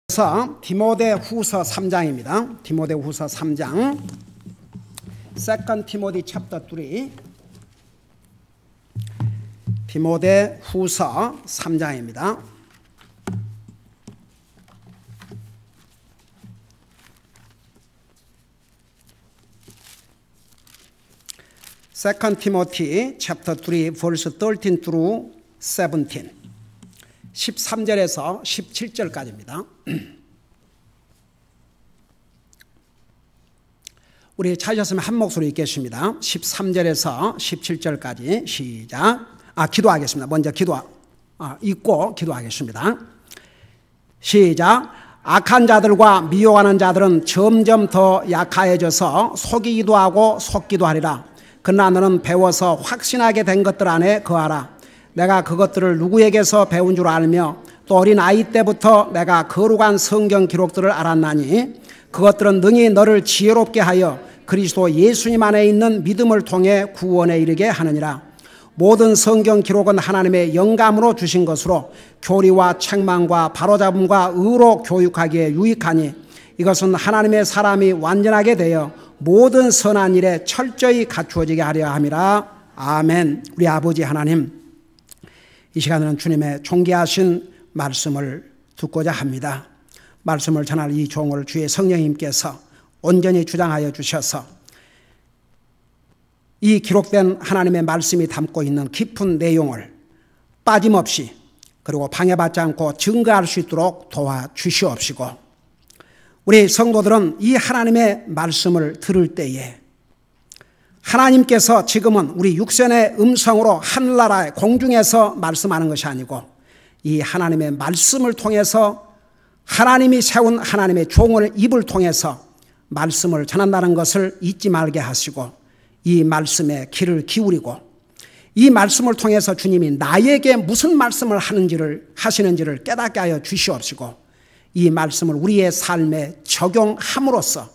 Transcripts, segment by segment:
그래서 디모데후서 3장입니다. 디모데후서 3장 2 Timothy chapter 3 디모데후서 3장입니다. Second Timothy chapter 3 verse 13 through 17 13절에서 17절까지입니다. 우리 찾으셨으면 한 목소리 읽겠습니다. 13절에서 17절까지 시작. 기도하겠습니다. 먼저 읽고 기도하겠습니다. 시작. 악한 자들과 미혹하는 자들은 점점 더 약하여져서 속이기도 하고 속기도 하리라. 그러나 너는 배워서 확신하게 된 것들 안에 거하라. 내가 그것들을 누구에게서 배운 줄 알며 또 어린 아이 때부터 내가 거룩한 성경 기록들을 알았나니 그것들은 능히 너를 지혜롭게 하여 그리스도 예수님 안에 있는 믿음을 통해 구원에 이르게 하느니라. 모든 성경 기록은 하나님의 영감으로 주신 것으로 교리와 책망과 바로잡음과 의로 교육하기에 유익하니 이것은 하나님의 사람이 완전하게 되어 모든 선한 일에 철저히 갖추어지게 하려 함이라. 아멘. 우리 아버지 하나님, 이 시간에는 주님의 존귀하신 말씀을 듣고자 합니다. 말씀을 전할 이 종을 주의 성령님께서 온전히 주장하여 주셔서 이 기록된 하나님의 말씀이 담고 있는 깊은 내용을 빠짐없이 그리고 방해받지 않고 증거할 수 있도록 도와주시옵시고, 우리 성도들은 이 하나님의 말씀을 들을 때에 하나님께서 지금은 우리 육신의 음성으로 하늘나라의 공중에서 말씀하는 것이 아니고 이 하나님의 말씀을 통해서 하나님이 세운 하나님의 종을 입을 통해서 말씀을 전한다는 것을 잊지 말게 하시고 이 말씀에 귀를 기울이고 이 말씀을 통해서 주님이 나에게 무슨 말씀을 하시는지를 깨닫게 하여 주시옵시고 이 말씀을 우리의 삶에 적용함으로써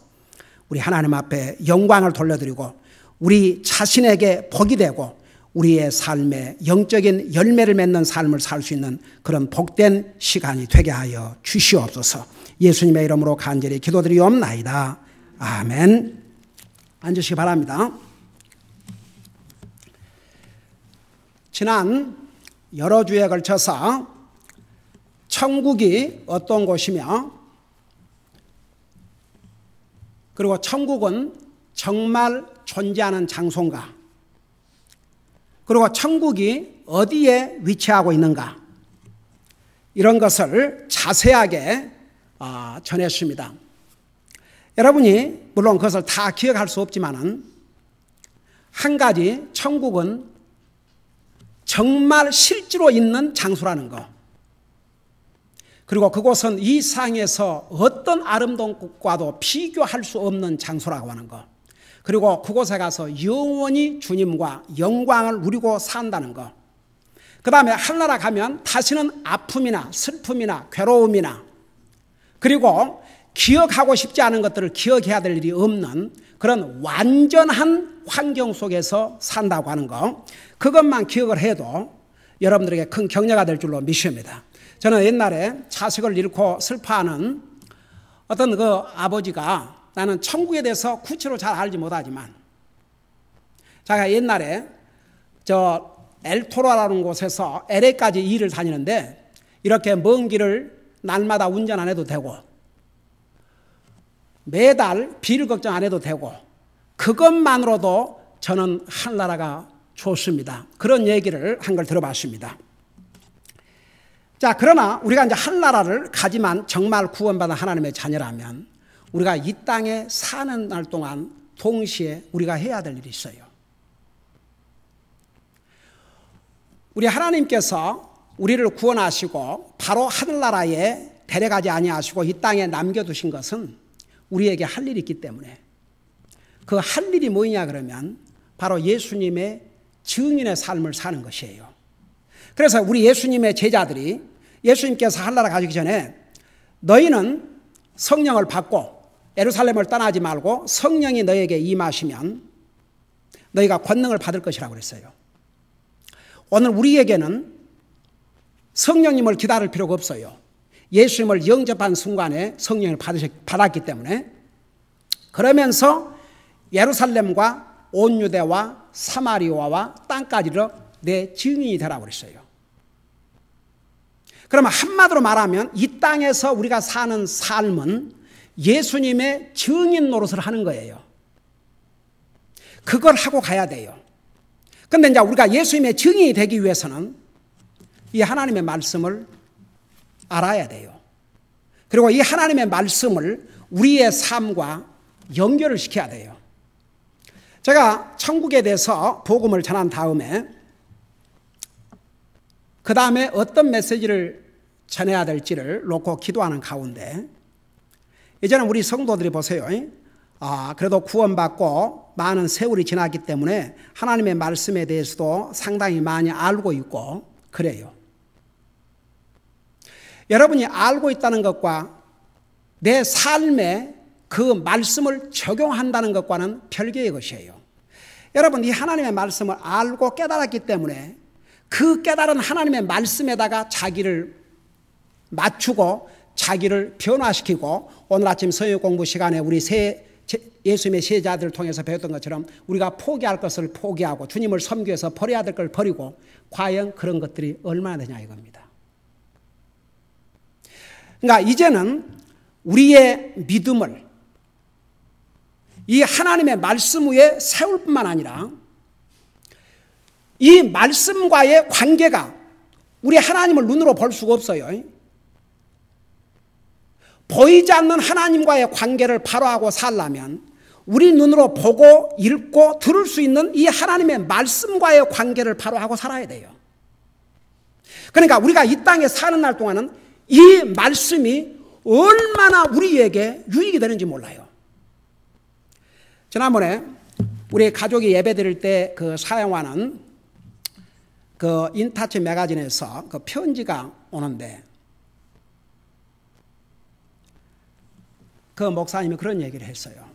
우리 하나님 앞에 영광을 돌려드리고 우리 자신에게 복이 되고 우리의 삶에 영적인 열매를 맺는 삶을 살 수 있는 그런 복된 시간이 되게 하여 주시옵소서. 예수님의 이름으로 간절히 기도드리옵나이다. 아멘. 앉으시기 바랍니다. 지난 여러 주에 걸쳐서 천국이 어떤 곳이며 그리고 천국은 정말 존재하는 장소인가, 그리고 천국이 어디에 위치하고 있는가, 이런 것을 자세하게 전했습니다. 여러분이 물론 그것을 다 기억할 수 없지만은 한 가지, 천국은 정말 실제로 있는 장소라는 것, 그리고 그곳은 이 세상에서 어떤 아름다운 곳과도 비교할 수 없는 장소라고 하는 것, 그리고 그곳에 가서 영원히 주님과 영광을 누리고 산다는 것, 그 다음에 하늘나라 가면 다시는 아픔이나 슬픔이나 괴로움이나 그리고 기억하고 싶지 않은 것들을 기억해야 될 일이 없는 그런 완전한 환경 속에서 산다고 하는 것, 그것만 기억을 해도 여러분들에게 큰 격려가 될 줄로 믿습니다. 저는 옛날에 자식을 잃고 슬퍼하는 어떤 그 아버지가, 나는 천국에 대해서 구체로 잘 알지 못하지만 제가 옛날에 저 엘토로라는 곳에서 LA까지 일을 다니는데 이렇게 먼 길을 날마다 운전 안 해도 되고 매달 비를 걱정 안 해도 되고 그것만으로도 저는 하늘나라가 좋습니다. 그런 얘기를 한 걸 들어봤습니다. 자, 그러나 우리가 이제 하늘나라를 가지만 정말 구원받은 하나님의 자녀라면 우리가 이 땅에 사는 날 동안 동시에 우리가 해야 될 일이 있어요. 우리 하나님께서 우리를 구원하시고 바로 하늘나라에 데려가지 아니하시고 이 땅에 남겨두신 것은 우리에게 할 일이 있기 때문에, 그 할 일이 뭐냐 그러면 바로 예수님의 증인의 삶을 사는 것이에요. 그래서 우리 예수님의 제자들이 예수님께서 하늘나라 가시기 전에 너희는 성령을 받고 예루살렘을 떠나지 말고 성령이 너에게 임하시면 너희가 권능을 받을 것이라고 그랬어요. 오늘 우리에게는 성령님을 기다릴 필요가 없어요. 예수님을 영접한 순간에 성령을 받았기 때문에, 그러면서 예루살렘과 온 유대와 사마리아와 땅까지로 내 증인이 되라고 그랬어요. 그러면 한마디로 말하면 이 땅에서 우리가 사는 삶은 예수님의 증인 노릇을 하는 거예요. 그걸 하고 가야 돼요. 그런데 이제 우리가 예수님의 증인이 되기 위해서는 이 하나님의 말씀을 알아야 돼요. 그리고 이 하나님의 말씀을 우리의 삶과 연결을 시켜야 돼요. 제가 천국에 대해서 복음을 전한 다음에 그 다음에 어떤 메시지를 전해야 될지를 놓고 기도하는 가운데, 이제는 우리 성도들이 보세요. 그래도 구원받고 많은 세월이 지났기 때문에 하나님의 말씀에 대해서도 상당히 많이 알고 있고 그래요. 여러분이 알고 있다는 것과 내 삶에 그 말씀을 적용한다는 것과는 별개의 것이에요. 여러분, 이 하나님의 말씀을 알고 깨달았기 때문에 그 깨달은 하나님의 말씀에다가 자기를 맞추고 자기를 변화시키고, 오늘 아침 성경 공부 시간에 우리 예수님의 제자들을 통해서 배웠던 것처럼 우리가 포기할 것을 포기하고 주님을 섬기기 위해서 버려야 될 걸 버리고, 과연 그런 것들이 얼마나 되냐 이겁니다. 그러니까 이제는 우리의 믿음을 이 하나님의 말씀 위에 세울 뿐만 아니라 이 말씀과의 관계가, 우리 하나님을 눈으로 볼 수가 없어요. 보이지 않는 하나님과의 관계를 바로하고 살려면 우리 눈으로 보고 읽고 들을 수 있는 이 하나님의 말씀과의 관계를 바로하고 살아야 돼요. 그러니까 우리가 이 땅에 사는 날 동안은 이 말씀이 얼마나 우리에게 유익이 되는지 몰라요. 지난번에 우리 가족이 예배 드릴 때 그 사용하는 그 인타치 매거진에서 그 편지가 오는데, 그 목사님이 그런 얘기를 했어요.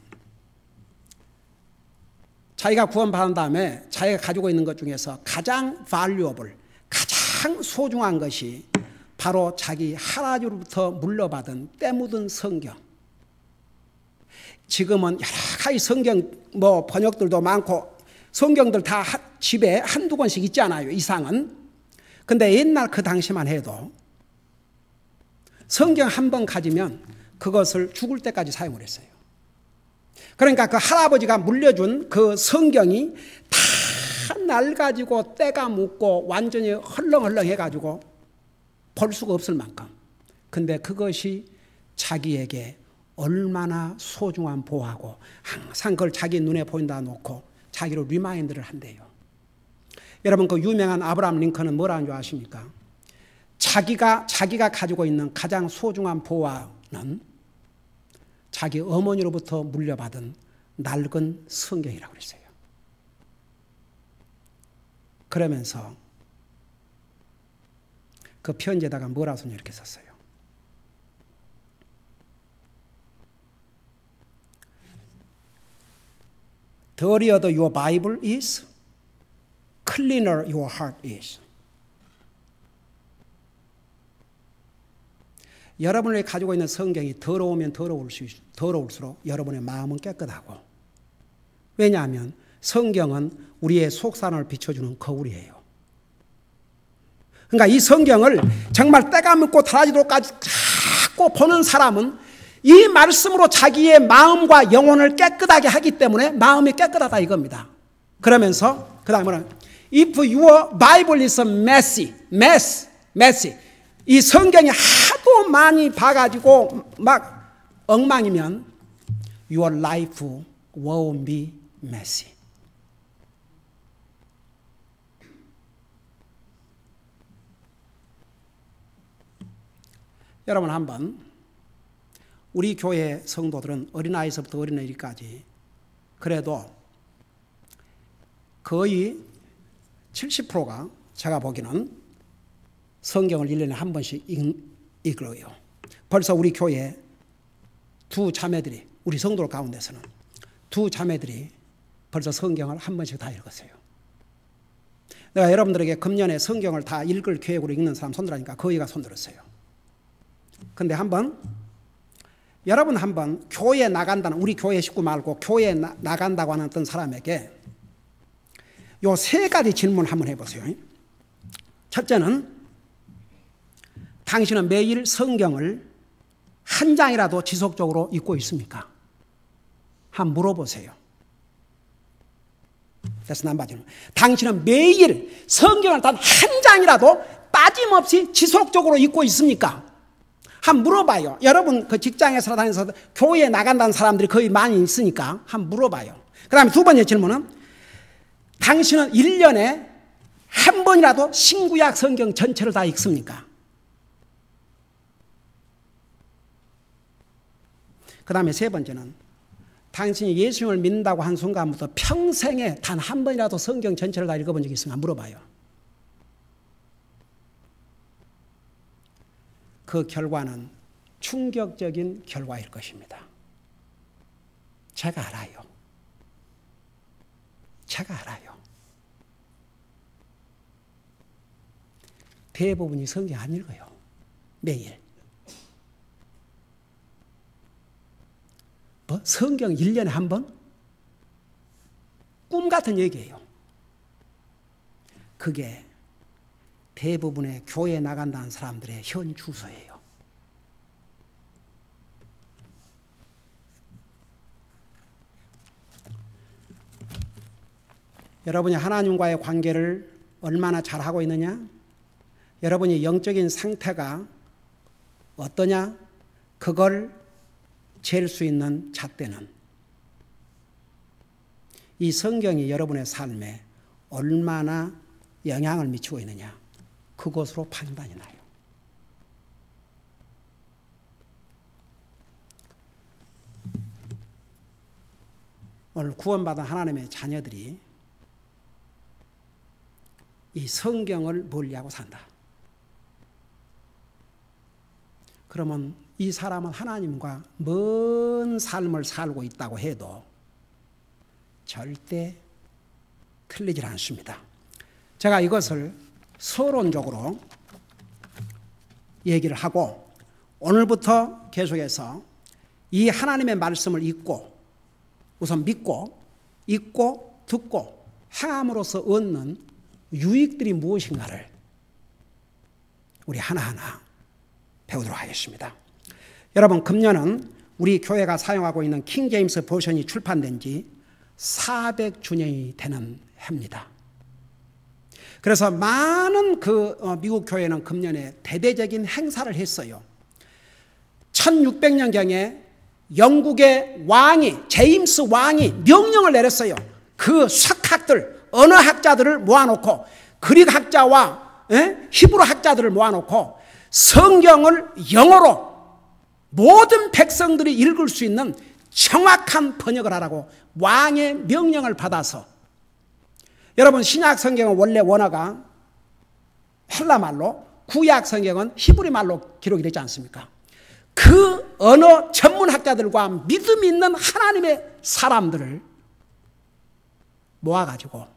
자기가 구원받은 다음에 자기가 가지고 있는 것 중에서 가장 valuable, 가장 소중한 것이 바로 자기 할아버지로부터 물려받은 때 묻은 성경. 지금은 여러 가지 성경 번역들도 많고 성경들 다 집에 한두 권씩 있잖아요, 이상은. 근데 옛날 그 당시만 해도 성경 한 번 가지면 그것을 죽을 때까지 사용을 했어요. 그러니까 그 할아버지가 물려준 그 성경이 다 낡아지고 때가 묻고 완전히 헐렁헐렁해가지고 볼 수가 없을 만큼. 근데 그것이 자기에게 얼마나 소중한 보호하고 항상 그걸 자기 눈에 보인다 놓고 자기로 리마인드를 한대요. 여러분, 그 유명한 아브라함 링컨은 뭐라는 줄 아십니까? 자기가 가지고 있는 가장 소중한 보화는 자기 어머니로부터 물려받은 낡은 성경이라고 그랬어요. 그러면서 그 편지에다가 뭐라고 썼냐 이렇게 썼어요. Dirtier your Bible is, cleaner your heart is. 여러분이 가지고 있는 성경이 더러우면 더러울수록 여러분의 마음은 깨끗하고, 왜냐하면 성경은 우리의 속사람을 비춰주는 거울이에요. 그러니까 이 성경을 정말 때가 묻고 다라지도까지 자꾸 보는 사람은 이 말씀으로 자기의 마음과 영혼을 깨끗하게 하기 때문에 마음이 깨끗하다 이겁니다. 그러면서 그 다음에는 If your Bible is a messy, 이 성경이 하도 많이 봐가지고 막 엉망이면 Your life will be messy. 여러분, 한번 우리 교회 성도들은 어린아이서부터 어린애까지 그래도 거의 70%가 제가 보기에는 성경을 1년에 한 번씩 읽어요. 벌써 우리 교회 두 자매들이, 우리 성도 가운데서는 두 자매들이 벌써 성경을 한 번씩 다 읽었어요. 내가 여러분들에게 금년에 성경을 다 읽을 계획으로 읽는 사람 손들라니까 거의가 손들었어요. 근데 여러분 한번 교회에 나간다는, 우리 교회 식구 말고 교회에 나간다고 하는 어떤 사람에게 요 세 가지 질문 한번 해보세요. 첫째는, 당신은 매일 성경을 한 장이라도 지속적으로 읽고 있습니까? 한번 물어보세요. 그래서 남바지는, 당신은 매일 성경을 단 한 장이라도 빠짐없이 지속적으로 읽고 있습니까? 한번 물어봐요. 여러분 그 직장에서 다니면서 교회에 나간다는 사람들이 거의 많이 있으니까 한번 물어봐요. 그 다음에 두 번째 질문은, 당신은 1년에 한 번이라도 신구약 성경 전체를 다 읽습니까? 그 다음에 세 번째는, 당신이 예수님을 믿는다고 한 순간부터 평생에 단 한 번이라도 성경 전체를 다 읽어본 적이 있으면 물어봐요. 그 결과는 충격적인 결과일 것입니다. 제가 알아요. 대부분이 성경 안 읽어요. 매일. 뭐? 성경 1년에 한 번? 꿈 같은 얘기예요. 그게 대부분의 교회에 나간다는 사람들의 현 주소예요. 여러분이 하나님과의 관계를 얼마나 잘하고 있느냐? 여러분이 영적인 상태가 어떠냐? 그걸 잴 수 있는 잣대는 이 성경이 여러분의 삶에 얼마나 영향을 미치고 있느냐, 그것으로 판단이 나요. 오늘 구원받은 하나님의 자녀들이 이 성경을 멀리하고 산다. 그러면 이 사람은 하나님과 먼 삶을 살고 있다고 해도 절대 틀리질 않습니다. 제가 이것을 서론적으로 얘기를 하고, 오늘부터 계속해서 이 하나님의 말씀을 우선 믿고 듣고 행함으로써 얻는 유익들이 무엇인가를 우리 하나하나 배우도록 하겠습니다. 여러분, 금년은 우리 교회가 사용하고 있는 킹 제임스 버전이 출판된 지 400주년이 되는 해입니다. 그래서 많은 미국 교회는 금년에 대대적인 행사를 했어요. 1600년경에 영국의 제임스 왕이 명령을 내렸어요. 그 석학들, 언어학자들을 모아놓고, 그릭학자와 히브리 학자들을 모아놓고 성경을 영어로 모든 백성들이 읽을 수 있는 정확한 번역을 하라고 왕의 명령을 받아서, 여러분 신약 성경은 원래 원어가 헬라말로, 구약 성경은 히브리 말로 기록이 되지 않습니까? 그 언어 전문학자들과 믿음 있는 하나님의 사람들을 모아가지고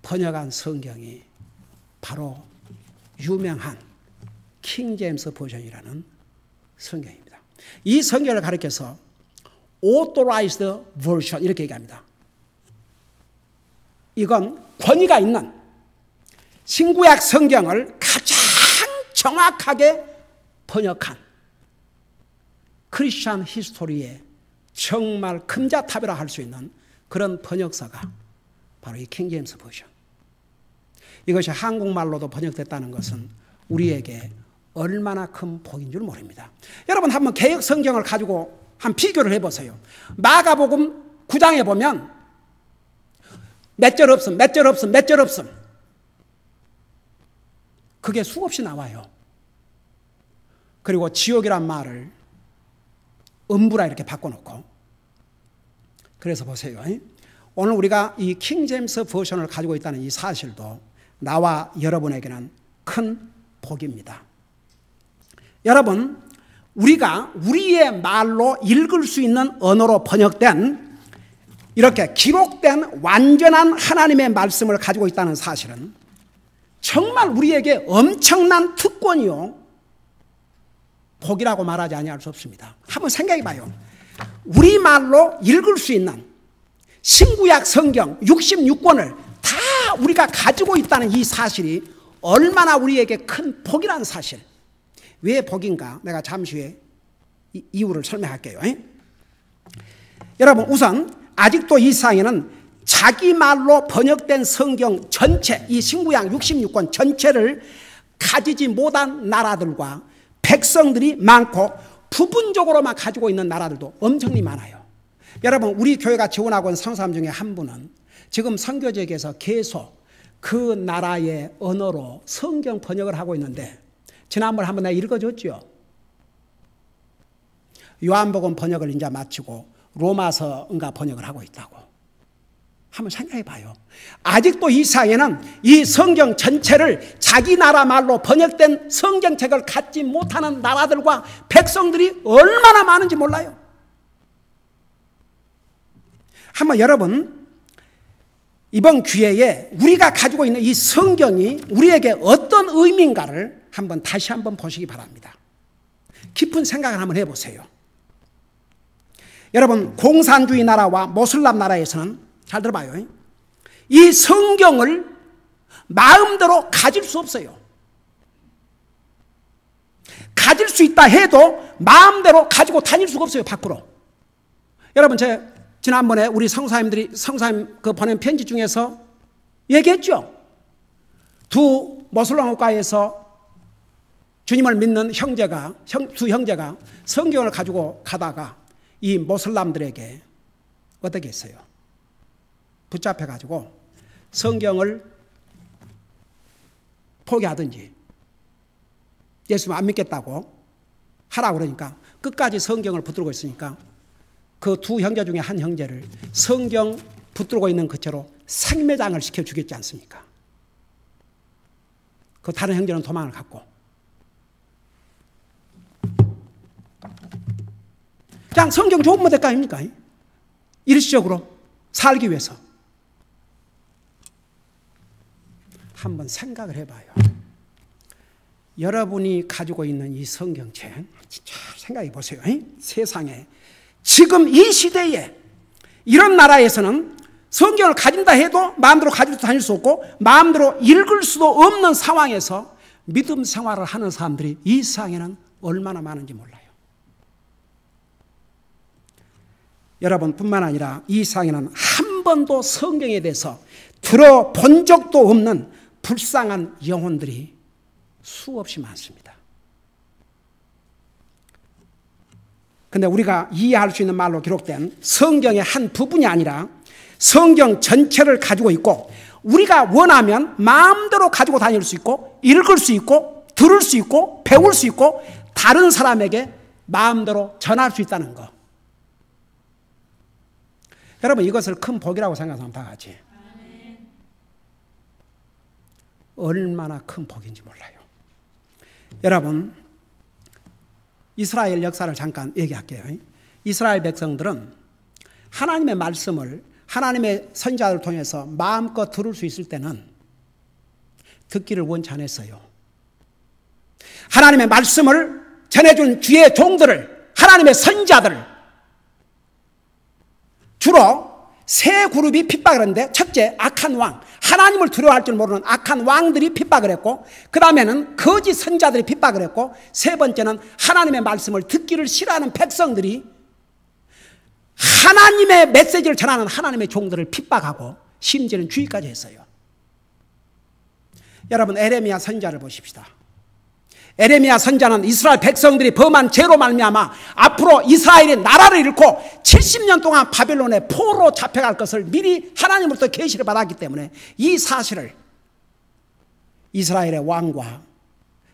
번역한 성경이 바로 유명한 킹 제임스 버전이라는 성경입니다. 이 성경을 가리켜서 authorized version 이렇게 얘기합니다. 이건 권위가 있는 신구약 성경을 가장 정확하게 번역한 크리스천 히스토리의 정말 금자탑이라 할 수 있는 그런 번역서가 바로 이 킹 제임스 버전. 이것이 한국말로도 번역됐다는 것은 우리에게 얼마나 큰 복인 줄 모릅니다. 여러분 한번 개역 성경을 가지고 한 비교를 해보세요. 마가복음 9장에 보면 몇 절 없음, 몇 절 없음, 몇 절 없음. 그게 수없이 나와요. 그리고 지옥이란 말을 음부라 이렇게 바꿔놓고. 그래서 보세요. 오늘 우리가 이 킹 제임스 버전을 가지고 있다는 이 사실도 나와 여러분에게는 큰 복입니다. 여러분, 우리가 우리의 말로 읽을 수 있는 언어로 번역된 이렇게 기록된 완전한 하나님의 말씀을 가지고 있다는 사실은 정말 우리에게 엄청난 특권이요, 복이라고 말하지 아니할 수 없습니다. 한번 생각해 봐요. 우리말로 읽을 수 있는 신구약 성경 66권을 다 우리가 가지고 있다는 이 사실이 얼마나 우리에게 큰 복이라는 사실. 왜 복인가? 내가 잠시 후에 이유를 설명할게요. 여러분, 우선 아직도 이 세상에는 자기 말로 번역된 성경 전체, 이 신구약 66권 전체를 가지지 못한 나라들과 백성들이 많고, 부분적으로만 가지고 있는 나라들도 엄청나게 많아요. 여러분, 우리 교회가 지원하고 있는 선사람 중에 한 분은 지금 선교지에서 계속 그 나라의 언어로 성경 번역을 하고 있는데, 지난번에 한번 내가 읽어줬죠. 요한복음 번역을 이제 마치고 로마서인가 번역을 하고 있다고. 한번 생각해 봐요. 아직도 이 세상에는 이 성경 전체를 자기 나라 말로 번역된 성경책을 갖지 못하는 나라들과 백성들이 얼마나 많은지 몰라요. 한번 여러분, 이번 기회에 우리가 가지고 있는 이 성경이 우리에게 어떤 의미인가를 다시 한번 보시기 바랍니다. 깊은 생각을 한번 해보세요. 여러분, 공산주의 나라와 모슬람 나라에서는, 잘 들어봐요, 이 성경을 마음대로 가질 수 없어요. 가질 수 있다 해도 마음대로 가지고 다닐 수가 없어요, 밖으로. 여러분, 지난번에 우리 성사님들이 그 보낸 편지 중에서 얘기했죠. 두 모슬람 국가에서 주님을 믿는 두 형제가 성경을 가지고 가다가 이 모슬람들에게 어떻게 했어요? 붙잡혀가지고 성경을 포기하든지 예수님 안 믿겠다고 하라고 그러니까 끝까지 성경을 붙들고 있으니까 그 두 형제 중에 한 형제를 성경 붙들고 있는 그 채로 생매장을 시켜 주겠지 않습니까? 그 다른 형제는 도망을 갔고. 그냥 성경 좋으면 될 거 아닙니까? 일시적으로 살기 위해서. 한번 생각을 해봐요. 여러분이 가지고 있는 이 성경책 잘 생각해 보세요. 세상에 지금 이 시대에 이런 나라에서는 성경을 가진다 해도 마음대로 가지고 다닐 수 없고 마음대로 읽을 수도 없는 상황에서 믿음 생활을 하는 사람들이 이 세상에는 얼마나 많은지 몰라요. 여러분뿐만 아니라 이 세상에는 한 번도 성경에 대해서 들어본 적도 없는 불쌍한 영혼들이 수없이 많습니다. 그런데 우리가 이해할 수 있는 말로 기록된 성경의 한 부분이 아니라 성경 전체를 가지고 있고, 우리가 원하면 마음대로 가지고 다닐 수 있고, 읽을 수 있고, 들을 수 있고, 배울 수 있고, 다른 사람에게 마음대로 전할 수 있다는 것. 여러분, 이것을 큰 복이라고 생각하면 다 같이. 얼마나 큰 복인지 몰라요. 여러분, 이스라엘 역사를 잠깐 얘기할게요. 이스라엘 백성들은 하나님의 말씀을 하나님의 선지자를 통해서 마음껏 들을 수 있을 때는 듣기를 원치 않았어요. 하나님의 말씀을 전해준 주의 종들을, 하나님의 선지자들을 주로 세 그룹이 핍박을 했는데, 첫째 악한 왕, 하나님을 두려워할 줄 모르는 악한 왕들이 핍박을 했고, 그 다음에는 거짓 선지자들이 핍박을 했고, 세 번째는 하나님의 말씀을 듣기를 싫어하는 백성들이 하나님의 메시지를 전하는 하나님의 종들을 핍박하고 심지어는 주의까지 했어요. 여러분, 에레미야 선지자를 보십시다. 에레미야 선지자는 이스라엘 백성들이 범한 죄로 말미암아 앞으로 이스라엘이 나라를 잃고 70년 동안 바벨론의 포로 잡혀갈 것을 미리 하나님으로부터 계시를 받았기 때문에 이 사실을 이스라엘의 왕과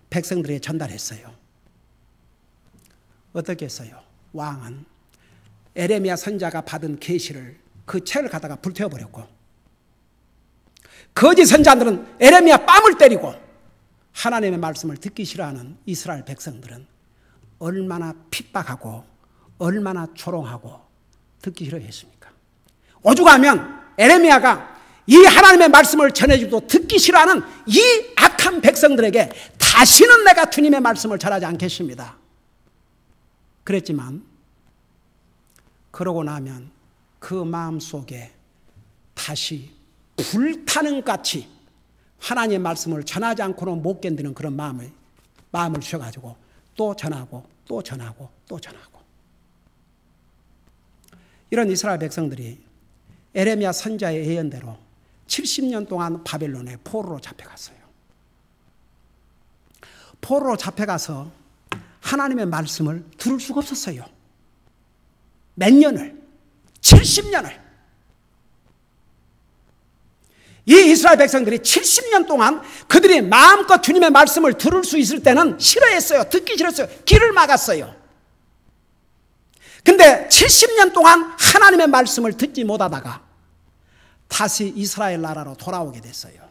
백성들에게 전달했어요. 어떻게 했어요? 왕은 에레미야 선지자가 받은 계시를 그 책을 갖다가 불태워버렸고, 거짓 선지자들은 에레미야 뺨을 때리고, 하나님의 말씀을 듣기 싫어하는 이스라엘 백성들은 얼마나 핍박하고 얼마나 조롱하고 듣기 싫어했습니까? 오죽하면 에레미야가 이 하나님의 말씀을 전해주도 듣기 싫어하는 이 악한 백성들에게 다시는 내가 주님의 말씀을 전하지 않겠습니다. 그랬지만 그러고 나면 그 마음속에 다시 불타는 같이 하나님의 말씀을 전하지 않고는 못 견디는 그런 마음을 주셔가지고 또 전하고 또 전하고 또 전하고. 이런 이스라엘 백성들이 에레미야 선지자의 예언대로 70년 동안 바벨론에 포로로 잡혀갔어요. 포로로 잡혀가서 하나님의 말씀을 들을 수가 없었어요. 몇 년을, 70년을. 이 이스라엘 백성들이 70년 동안 그들이 마음껏 주님의 말씀을 들을 수 있을 때는 싫어했어요. 듣기 싫었어요. 귀를 막았어요. 근데 70년 동안 하나님의 말씀을 듣지 못하다가 다시 이스라엘 나라로 돌아오게 됐어요.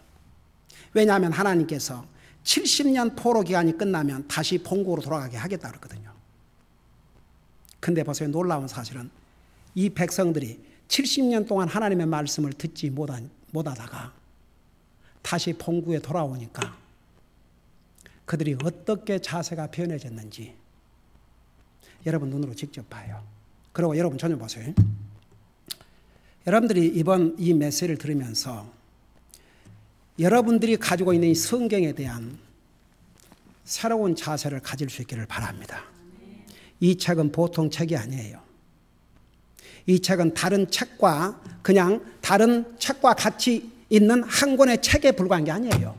왜냐하면 하나님께서 70년 포로 기간이 끝나면 다시 본국으로 돌아가게 하겠다 그랬거든요. 근데 보세요. 놀라운 사실은 이 백성들이 70년 동안 하나님의 말씀을 듣지 못하다가 다시 본국에 돌아오니까 그들이 어떻게 자세가 변해졌는지 여러분 눈으로 직접 봐요. 그리고 여러분 전혀 보세요. 여러분들이 이번 이 메시지를 들으면서 여러분들이 가지고 있는 이 성경에 대한 새로운 자세를 가질 수 있기를 바랍니다. 이 책은 보통 책이 아니에요. 이 책은 다른 책과 같이 있는 한 권의 책에 불과한 게 아니에요.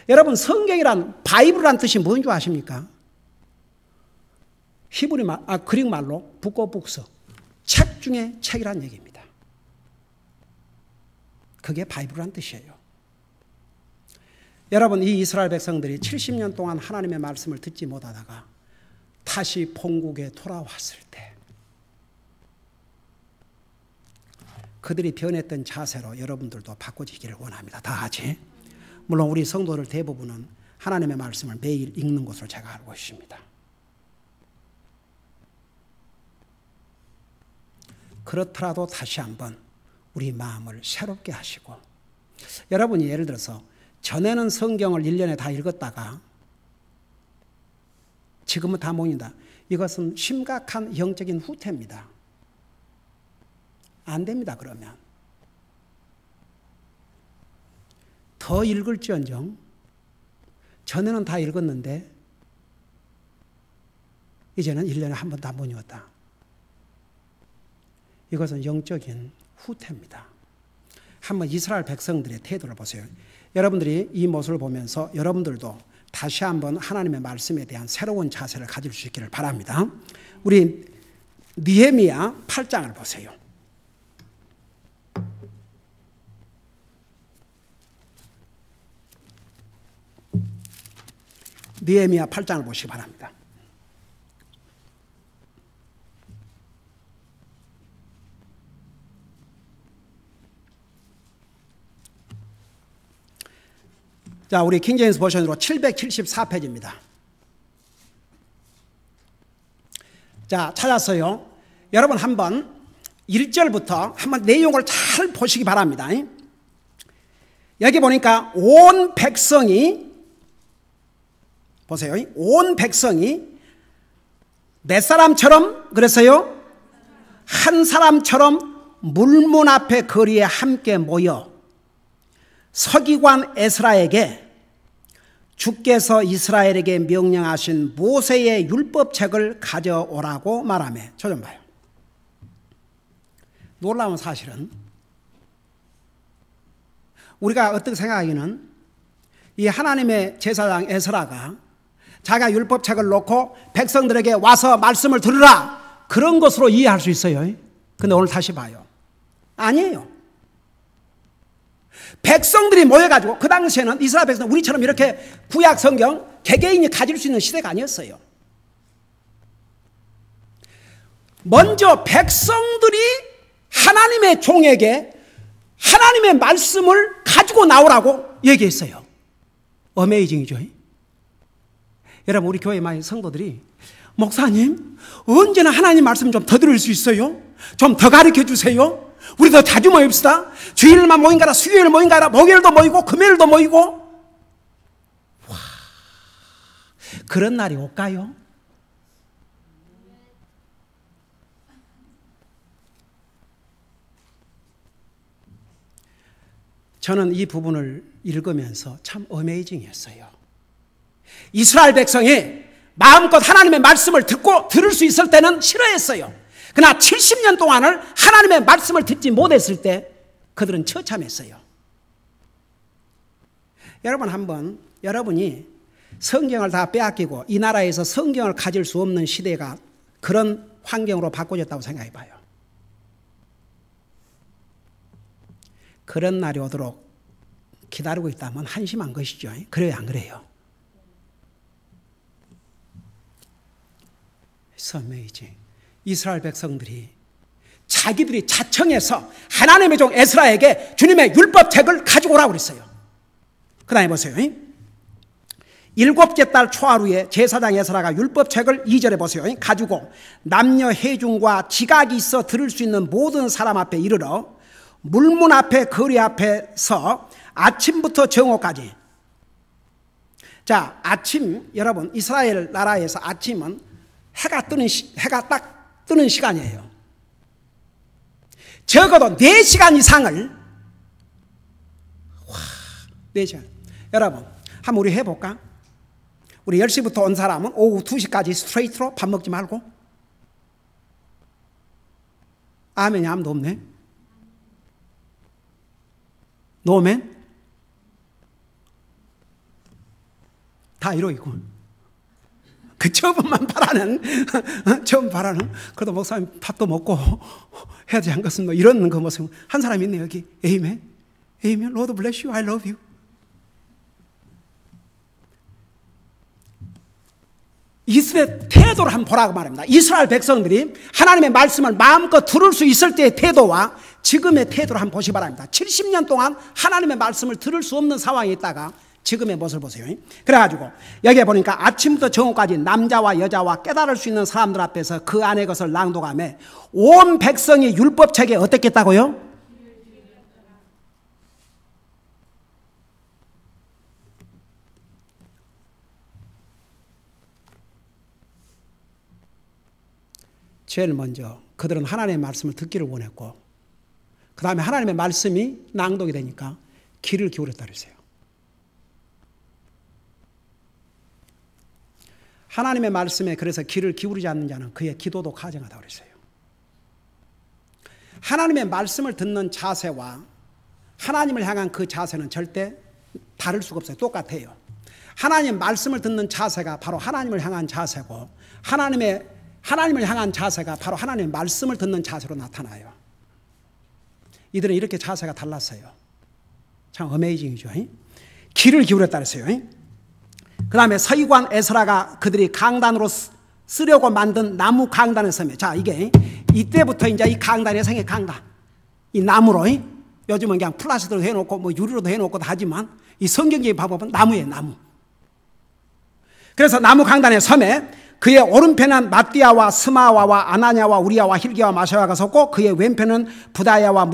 여러분 성경이란 바이블이란 뜻이 뭔 줄 아십니까? 그릭 말로 북 오브 북스, 책 중에 책이란 얘기입니다. 그게 바이블이란 뜻이에요. 여러분 이 이스라엘 백성들이 70년 동안 하나님의 말씀을 듣지 못하다가 다시 본국에 돌아왔을 때 그들이 변했던 자세로 여러분들도 바꿔지기를 원합니다. 다 같이. 물론 우리 성도들 대부분은 하나님의 말씀을 매일 읽는 것으로 제가 알고 있습니다. 그렇더라도 다시 한번 우리 마음을 새롭게 하시고, 여러분이 예를 들어서 전에는 성경을 1년에 다 읽었다가 지금은 다 못 읽는다. 이것은 심각한 영적인 후퇴입니다. 안 됩니다. 그러면 더 읽을지언정 전에는 다 읽었는데 이제는 1년에 한 번도 안 못 읽었다. 이것은 영적인 후퇴입니다. 한번 이스라엘 백성들의 태도를 보세요. 여러분들이 이 모습을 보면서 여러분들도 다시 한번 하나님의 말씀에 대한 새로운 자세를 가질 수 있기를 바랍니다. 우리 느헤미야 8장을 보세요. 느헤미야 8장을 보시기 바랍니다. 자, 우리 킹제임스 버전으로 774페이지입니다. 자, 찾았어요. 여러분 한번 1절부터 한번 내용을 잘 보시기 바랍니다. 여기 보니까 온 백성이, 보세요. 온 백성이 몇 사람처럼 그랬어요? 한 사람처럼 물문 앞에 거리에 함께 모여 서기관 에스라에게 주께서 이스라엘에게 명령하신 모세의 율법책을 가져오라고 말하며. 저 좀 봐요. 놀라운 사실은 우리가 어떻게 생각하기는 이 하나님의 제사장 에스라가 자기가 율법책을 놓고 백성들에게 와서 말씀을 들으라 그런 것으로 이해할 수 있어요. 근데 오늘 다시 봐요. 아니에요. 백성들이 모여가지고, 그 당시에는 이스라엘 백성은 우리처럼 이렇게 구약 성경 개개인이 가질 수 있는 시대가 아니었어요. 먼저 백성들이 하나님의 종에게 하나님의 말씀을 가지고 나오라고 얘기했어요. 어메이징이죠. 여러분 우리 교회 많은 성도들이 목사님 언제나 하나님 말씀 좀 더 들을 수 있어요? 좀 더 가르쳐 주세요? 우리도 자주 모입시다. 주일만 모인가라, 수요일 모인가라, 목요일도 모이고 금요일도 모이고. 와, 그런 날이 올까요? 저는 이 부분을 읽으면서 참 어메이징이었어요. 이스라엘 백성이 마음껏 하나님의 말씀을 듣고 들을 수 있을 때는 싫어했어요. 그러나 70년 동안을 하나님의 말씀을 듣지 못했을 때 그들은 처참했어요. 여러분 한번 여러분이 성경을 다 빼앗기고 이 나라에서 성경을 가질 수 없는 시대가 그런 환경으로 바꿔졌다고 생각해 봐요. 그런 날이 오도록 기다리고 있다면 한심한 것이죠. 그래요, 안 그래요? It's amazing. 이스라엘 백성들이 자기들이 자청해서 하나님의 종 에스라에게 주님의 율법책을 가지고 오라고 그랬어요. 그 다음에 보세요. 7째 달 초하루에 제사장 에스라가 율법책을 2절에 보세요. 가지고 남녀 회중과 지각이 있어 들을 수 있는 모든 사람 앞에 이르러 물문 앞에 거리 앞에서 아침부터 정오까지. 자, 아침, 여러분 이스라엘 나라에서 아침은 해가 딱 뜨는 시간이에요. 적어도 4시간 이상을 4시간. 여러분 한번 우리 해볼까? 우리 10시부터 온 사람은 오후 2시까지 스트레이트로 밥 먹지 말고. 아멘이 아무도 없네. 노멘? 다 이러고 그 처음만 바라는 처음 바라는 그래도 목사님 밥도 먹고 해야 되지 않겠습니까? 이런 그 모습 한 사람 있네 여기. 에이멘 에이멘 Lord bless you I love you. 이스라엘 태도를 한번 보라고 말합니다. 이스라엘 백성들이 하나님의 말씀을 마음껏 들을 수 있을 때의 태도와 지금의 태도를 한번 보시기 바랍니다. 70년 동안 하나님의 말씀을 들을 수 없는 상황에 있다가 지금의 모습을 보세요. 그래가지고 여기에 보니까 아침부터 정오까지 남자와 여자와 깨달을 수 있는 사람들 앞에서 그 안의 것을 낭독하며 온 백성이 율법책에 어떻겠다고요? 제일 먼저 그들은 하나님의 말씀을 듣기를 원했고 그 다음에 하나님의 말씀이 낭독이 되니까 귀를 기울였다 그랬어요. 하나님의 말씀에 그래서 귀를 기울이지 않는 자는 그의 기도도 가증하다고 그랬어요. 하나님의 말씀을 듣는 자세와 하나님을 향한 그 자세는 절대 다를 수가 없어요. 똑같아요. 하나님의 말씀을 듣는 자세가 바로 하나님을 향한 자세고 하나님을 향한 자세가 바로 하나님의 말씀을 듣는 자세로 나타나요. 이들은 이렇게 자세가 달랐어요. 참 어메이징이죠. 귀를 기울였다 그랬어요. 그 다음에 서기관 에스라가 그들이 강단으로 쓰려고 만든 나무 강단을 섬에. 자, 이게 이때부터 이제 이 강단이 생긴 강단. 이 나무로, 요즘은 그냥 플라스틱으로 해놓고 뭐 유리로도 해놓고 하지만 이 성경적인 방법은 나무예요, 나무. 그래서 나무 강단의 섬에 그의 오른편은 마띠아와 스마와와 아나냐와 우리야와 힐기야와 마샤야가 섰고 그의 왼편은 부다야와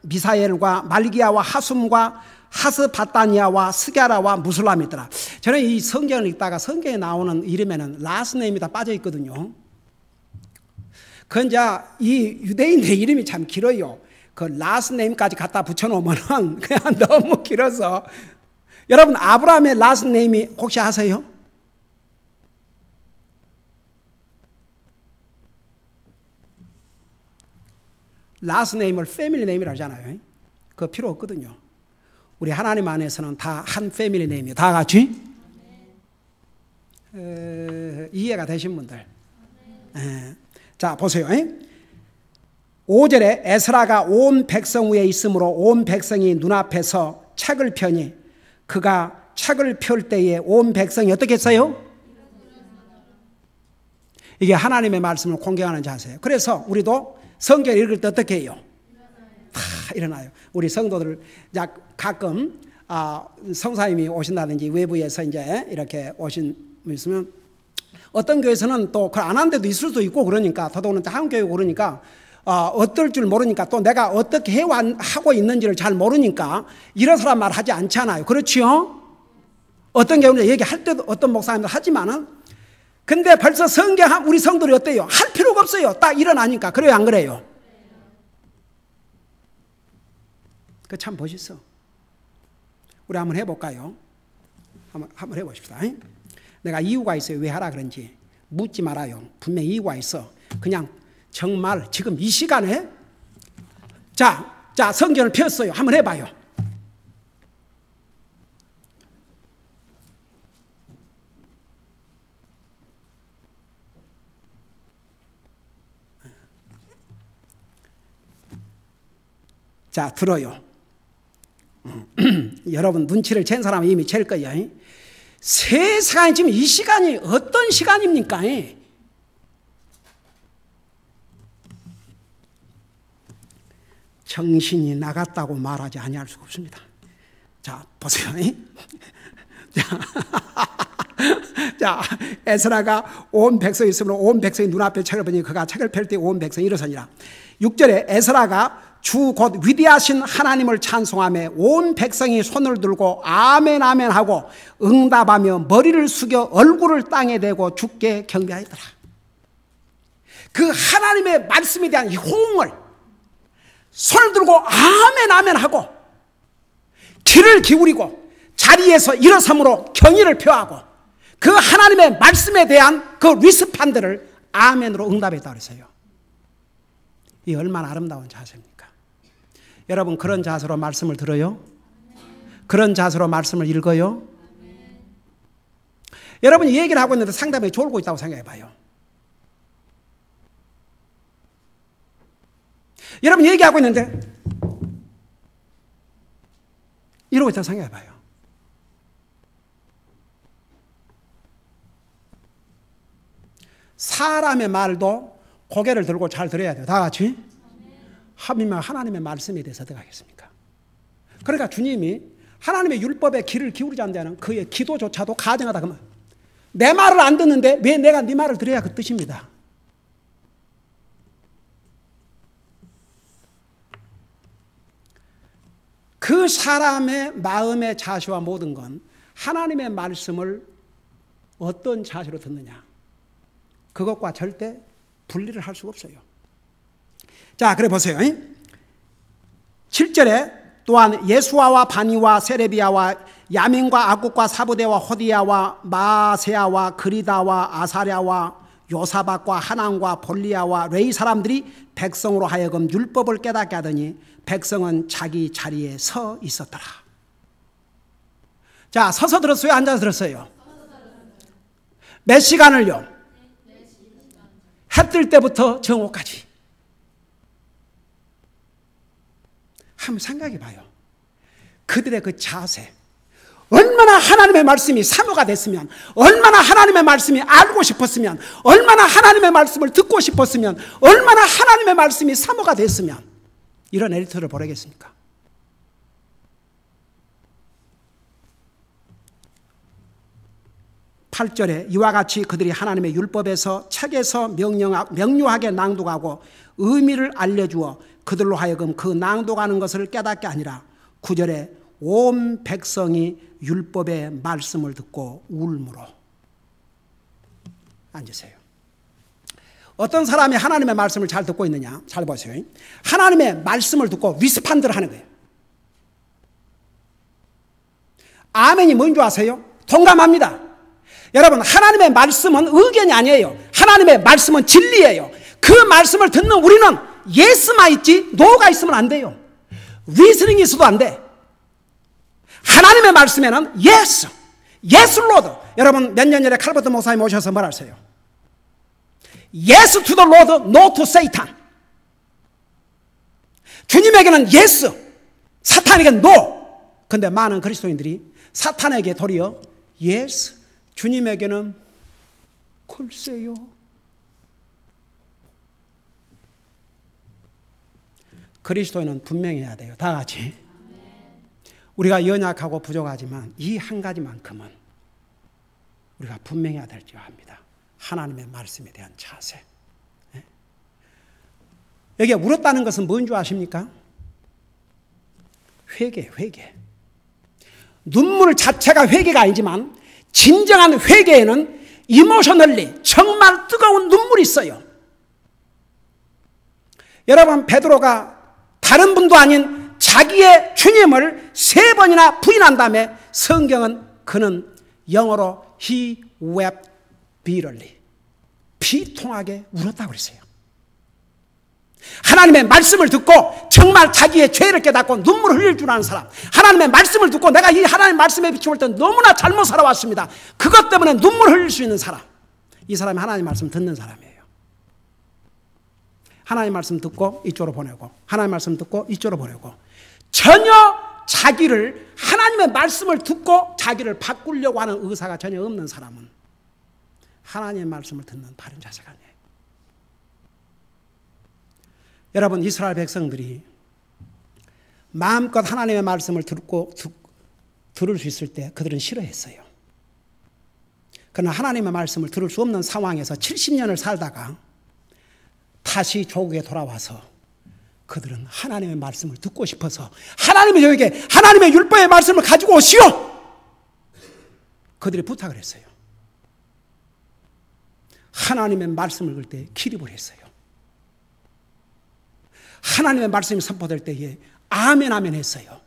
미사엘과 말기야와 하숨과 하스바타니아와 스갸라와 무술람이 있더라. 저는 이 성경을 읽다가 성경에 나오는 이름에는 라스네임이 다 빠져 있거든요. 그건 이제 이 유대인의 이름이 참 길어요. 그 라스네임까지 갖다 붙여놓으면 그냥 너무 길어서. 여러분 아브라함의 라스네임이 혹시 아세요? 라스네임을 패밀리 네임이라고 하잖아요. 그거 필요 없거든요. 우리 하나님 안에서는 다 한 패밀리 네임이에요. 다 같이. 이해가 되신 분들. 자 보세요. 5절에 에스라가 온 백성 위에 있으므로 온 백성이 눈앞에서 책을 펴니 그가 책을 펼 때에 온 백성이 어떻게 했어요? 이게 하나님의 말씀을 공경하는 자세예요. 그래서 우리도 성경 읽을 때 어떻게 해요? 다 일어나요. 우리 성도들 가끔 성사님이 오신다든지 외부에서 이제 이렇게 오신 분 있으면 어떤 교회에서는 또 그걸 안 한 데도 있을 수도 있고 그러니까 더더군다나 한국 교회 그러니까 어떨 줄 모르니까 또 내가 어떻게 하고 있는지를 잘 모르니까 이런 말 하지 않잖아요. 그렇지요? 어떤 경우는 얘기할 때도 어떤 목사님들 하지만은 근데 벌써 성경 우리 성도들이 어때요? 할 필요가 없어요. 딱 일어나니까. 그래요, 안 그래요? 그 참 멋있어. 우리 한번 해볼까요? 한번 해보십시다. 내가 이유가 있어요. 왜 하라 그런지 묻지 말아요. 분명히 이유가 있어. 그냥 정말 지금 이 시간에 자 성경을 폈어요. 한번 해봐요. 자, 들어요. 여러분 눈치를 챈 사람은 이미 잴 거예요. 세상에 지금 이 시간이 어떤 시간입니까? 정신이 나갔다고 말하지 아니할 수가 없습니다. 자, 보세요. 자, 에스라가 온 백성이 있으므로 온 백성이 눈앞에 책을 보니 그가 책을 펼 때 온 백성이 일어서니라. 6절에 에스라가 주 곧 위대하신 하나님을 찬송하며 온 백성이 손을 들고 아멘 아멘 하고 응답하며 머리를 숙여 얼굴을 땅에 대고 주께 경배하더라. 그 하나님의 말씀에 대한 이 호응을 손을 들고 아멘 아멘 하고 귀를 기울이고 자리에서 일어섬으로 경의를 표하고 그 하나님의 말씀에 대한 그 리스판들을 아멘으로 응답했다고 그랬어요. 이 얼마나 아름다운 자세입니까? 여러분 그런 자세로 말씀을 들어요? 그런 자세로 말씀을 읽어요? 여러분이 이 얘기를 하고 있는데 상당히 졸고 있다고 생각해 봐요. 여러분 얘기하고 있는데 이러고 있다고 생각해 봐요. 사람의 말도 고개를 들고 잘 들어야 돼요. 다 같이. 하필이면 하나님의 말씀에 대해서 어떻게 하겠습니까? 그러니까 주님이 하나님의 율법에 귀를 기울이지 않는 데는 그의 기도조차도 가증하다 그러면 내 말을 안 듣는데 왜 내가 네 말을 들어야 그 뜻입니다. 그 사람의 마음의 자세와 모든 건 하나님의 말씀을 어떤 자세로 듣느냐 그것과 절대 분리를 할 수가 없어요. 자, 그래 보세요. 7절에 또한 예수아와 바니와 세레비아와 야민과 아국과 사부대와 호디야와 마세야와 그리다와 아사랴와 요사박과 하난과 볼리아와 레이 사람들이 백성으로 하여금 율법을 깨닫게 하더니 백성은 자기 자리에 서 있었더라. 자, 서서 들었어요? 앉아서 들었어요? 몇 시간을요? 해 뜰 때부터 정오까지. 한번 생각해 봐요. 그들의 그 자세, 얼마나 하나님의 말씀이 사모가 됐으면, 얼마나 하나님의 말씀이 알고 싶었으면, 얼마나 하나님의 말씀을 듣고 싶었으면, 얼마나 하나님의 말씀이 사모가 됐으면 이런 에디터를 보내겠습니까? (8절에) 이와 같이 그들이 하나님의 율법에서 책에서 명료하게 낭독하고 의미를 알려주어 그들로 하여금 그 낭독하는 것을 깨닫게 아니라 9절에 온 백성이 율법의 말씀을 듣고 울므로. 앉으세요. 어떤 사람이 하나님의 말씀을 잘 듣고 있느냐? 잘 보세요. 하나님의 말씀을 듣고 리스판들을 하는 거예요. 아멘이 뭔지 아세요? 동감합니다. 여러분 하나님의 말씀은 의견이 아니에요. 하나님의 말씀은 진리예요. 그 말씀을 듣는 우리는 예스만 있지 노가 있으면 안 돼요. 리스닝이 있어도 안 돼. 하나님의 말씀에는 예스, 예스 로드. 여러분 몇 년 전에 칼버트 목사님 오셔서 뭐라 하세요? 예스 투 더 로드, 노 투 세이탄. 주님에게는 예스, 사탄에게는 노. 근데 많은 그리스도인들이 사탄에게 도리어 예스, 주님에게는 글쎄요. 그리스도인은 분명해야 돼요. 다 같이. 우리가 연약하고 부족하지만 이 한 가지만큼은 우리가 분명해야 될 줄 압니다. 하나님의 말씀에 대한 자세. 여기 울었다는 것은 뭔 줄 아십니까? 회개. 눈물 자체가 회개가 아니지만 진정한 회개에는 이모셔널리 정말 뜨거운 눈물이 있어요. 여러분, 베드로가 다른 분도 아닌 자기의 주님을 3번이나 부인한 다음에 성경은 그는 영어로 He wept bitterly, 비통하게 울었다고 그랬어요. 하나님의 말씀을 듣고 정말 자기의 죄를 깨닫고 눈물을 흘릴 줄 아는 사람, 하나님의 말씀을 듣고 내가 이 하나님의 말씀에 비추을 때 너무나 잘못 살아왔습니다, 그것 때문에 눈물을 흘릴 수 있는 사람, 이 사람이 하나님의 말씀 듣는 사람이에요. 하나님의 말씀 듣고 이쪽으로 보내고, 하나님의 말씀 듣고 이쪽으로 보내고, 전혀 자기를 하나님의 말씀을 듣고 자기를 바꾸려고 하는 의사가 전혀 없는 사람은 하나님의 말씀을 듣는 바른 자세가 아니에요. 여러분, 이스라엘 백성들이 마음껏 하나님의 말씀을 들을 수 있을 때 그들은 싫어했어요. 그러나 하나님의 말씀을 들을 수 없는 상황에서 70년을 살다가 다시 조국에 돌아와서 그들은 하나님의 말씀을 듣고 싶어서 하나님이 저에게 하나님의 율법의 말씀을 가지고 오시오! 그들이 부탁을 했어요. 하나님의 말씀을 읽을 때 기립을 했어요. 하나님의 말씀이 선포될 때에 아멘 아멘 했어요.